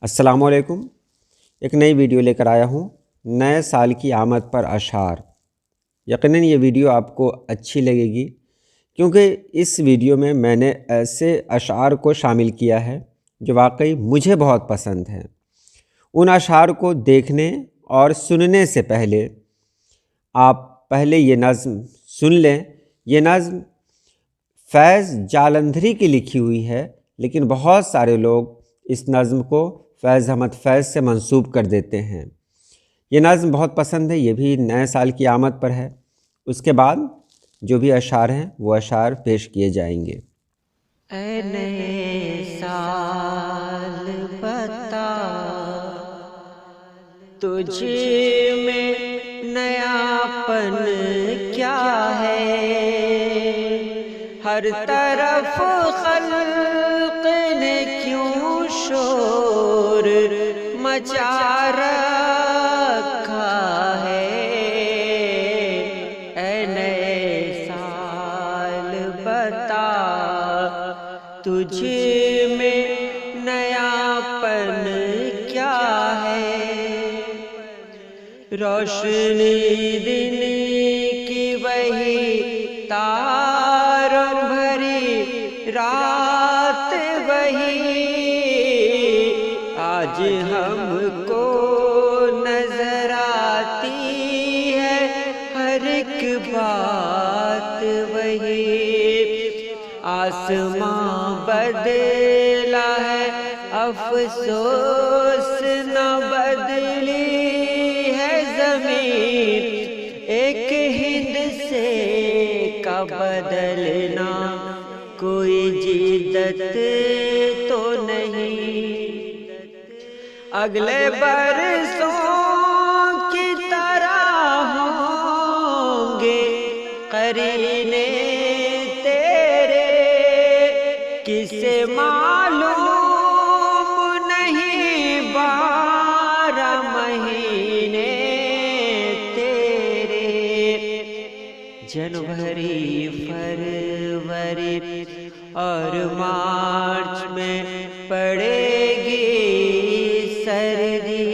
السلام علیکم۔ ایک نئی ویڈیو لے کر آیا ہوں، نئے سال کی آمد پر اشعار۔ یقیناً یہ ویڈیو آپ کو اچھی لگے گی کیونکہ اس ویڈیو میں نے ایسے اشعار کو شامل کیا ہے جو واقعی مجھے بہت پسند ہیں۔ ان اشعار کو دیکھنے اور سننے سے پہلے آپ پہلے یہ نظم سن لیں۔ یہ نظم فیض جالندھری کی لکھی ہوئی ہے، لیکن بہت سارے لوگ اس نظم کو فیض احمد فیض سے منسوب کر دیتے ہیں۔ یہ نظم بہت پسند ہے، یہ بھی نئے سال کی آمد پر ہے۔ اس کے بعد جو بھی اشعار ہیں وہ اشعار پیش کیے جائیں گے۔ اے نئے سال بتا تجھ میں نیاپن کیا ہے، ہر طرف خلق نے کیوں شور مچا رکھا ہے۔ اے نئے سال بتا تجھ میں نیاپن کیا ہے، روشنی دن کی وہی، تاروں بھری رات وہی، آج ہم کو نظر آتی ہے ہر ایک بات وہی، آسماں بدلا ہے افسوس نہ بدلی ہے زمین، ایک ہند سے کا بدلنا کوئی جدت تو نہیں، اگلے برسوں کی طرح ہوں گے قرینے تیرے، کسے معلوم نہیں 12 مہینے تیرے، جنوری فروری اور مارچ میں پڑے گی سردی،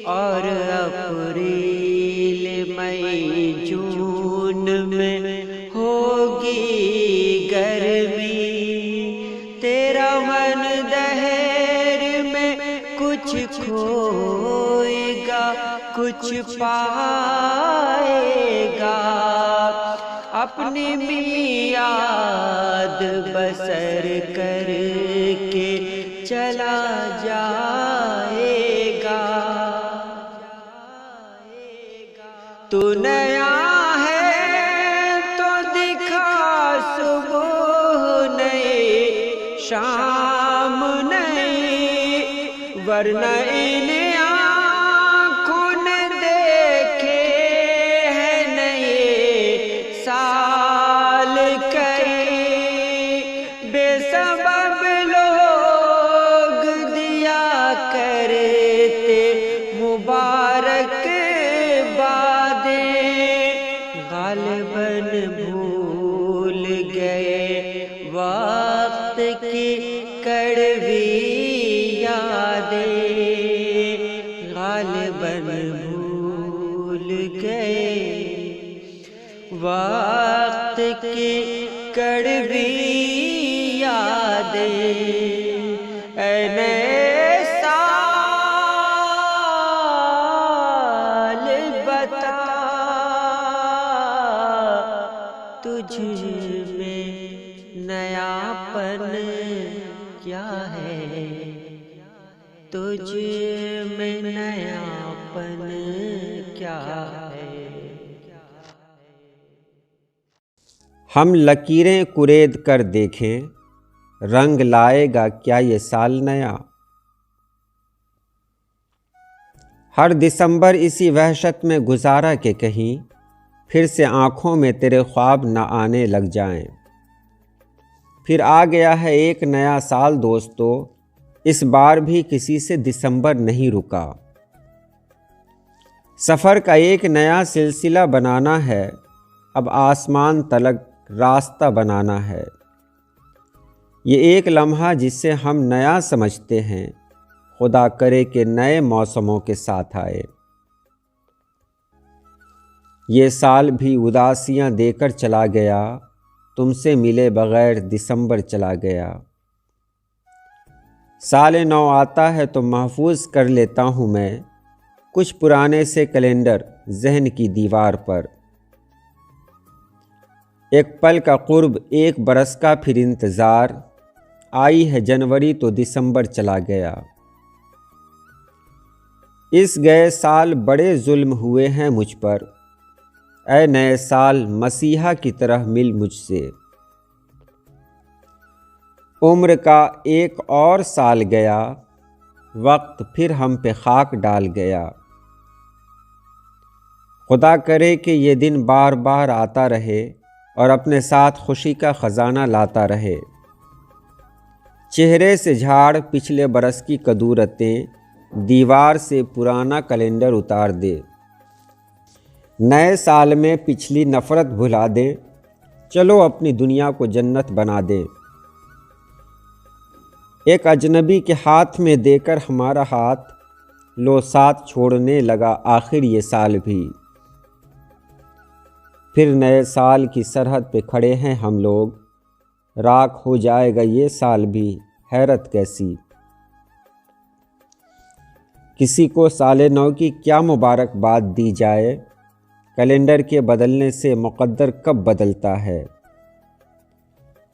اور اپریل مئی جون میں ہوگی گرمی، تیرا من دہر میں کچھ کھوئے گا کچھ پائے گا، اپنی میعاد بسر کر کے چلا جائے گا، تو نیا ہے تو دکھا صبح نئی شام نئی، ورنہ ان آنکھوں نے دیکھے ہیں نئے سال کئی، بے سبب لوگ دیا کرتے مبارک بادیں، غالباً بھول گئے وقت کی کڑوی یادیں، غالباً بھول گئے وقت کی کڑوی یادیں، اے نئے سال بتا تجھ میں نیاپن کیا ہے، تجھ میں نیاپن کیا ہے۔ ہم لکیریں کرید کر دیکھیں، رنگ لائے گا کیا یہ سال نیا، ہر دسمبر اسی وحشت میں گزارا کہ کہیں پھر سے آنکھوں میں تیرے خواب نہ آنے لگ جائیں، پھر آ گیا ہے ایک نیا سال دوستو، اس بار بھی کسی سے دسمبر نہیں رکا، سفر کا ایک نیا سلسلہ بنانا ہے، اب آسمان تلک راستہ بنانا ہے، یہ ایک لمحہ جسے ہم نیا سمجھتے ہیں، خدا کرے کہ نئے موسموں کے ساتھ آئے۔ یہ سال بھی اداسیاں دے کر چلا گیا، تم سے ملے بغیر دسمبر چلا گیا۔ سال نو آتا ہے تو محفوظ کر لیتا ہوں میں کچھ پرانے سے کیلنڈر ذہن کی دیوار پر۔ ایک پل کا قرب، ایک برس کا پھر انتظار، آئی ہے جنوری تو دسمبر چلا گیا۔ اس گئے سال بڑے ظلم ہوئے ہیں مجھ پر، اے نئے سال مسیحا کی طرح مل مجھ سے۔ عمر کا ایک اور سال گیا، وقت پھر ہم پہ خاک ڈال گیا۔ خدا کرے کہ یہ دن بار بار آتا رہے اور اپنے ساتھ خوشی کا خزانہ لاتا رہے۔ چہرے سے جھاڑ پچھلے برس کی کدورتیں، دیوار سے پرانا کیلنڈر اتار دے۔ نئے سال میں پچھلی نفرت بھلا دیں، چلو اپنی دنیا کو جنت بنا دیں۔ ایک اجنبی کے ہاتھ میں دے کر ہمارا ہاتھ، لو ساتھ چھوڑنے لگا آخر یہ سال بھی۔ پھر نئے سال کی سرحد پہ کھڑے ہیں ہم لوگ، راکھ ہو جائے گا یہ سال بھی، حیرت کیسی۔ کسی کو سال نو کی کیا مبارکباد دی جائے، کیلنڈر کے بدلنے سے مقدر کب بدلتا ہے۔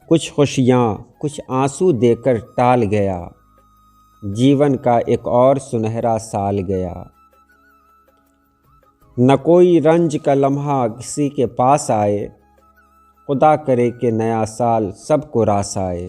کچھ خوشیاں کچھ آنسو دے کر ٹال گیا، جیون کا ایک اور سنہرا سال گیا۔ نہ کوئی رنج کا لمحہ کسی کے پاس آئے، خدا کرے کہ نیا سال سب کو راس آئے۔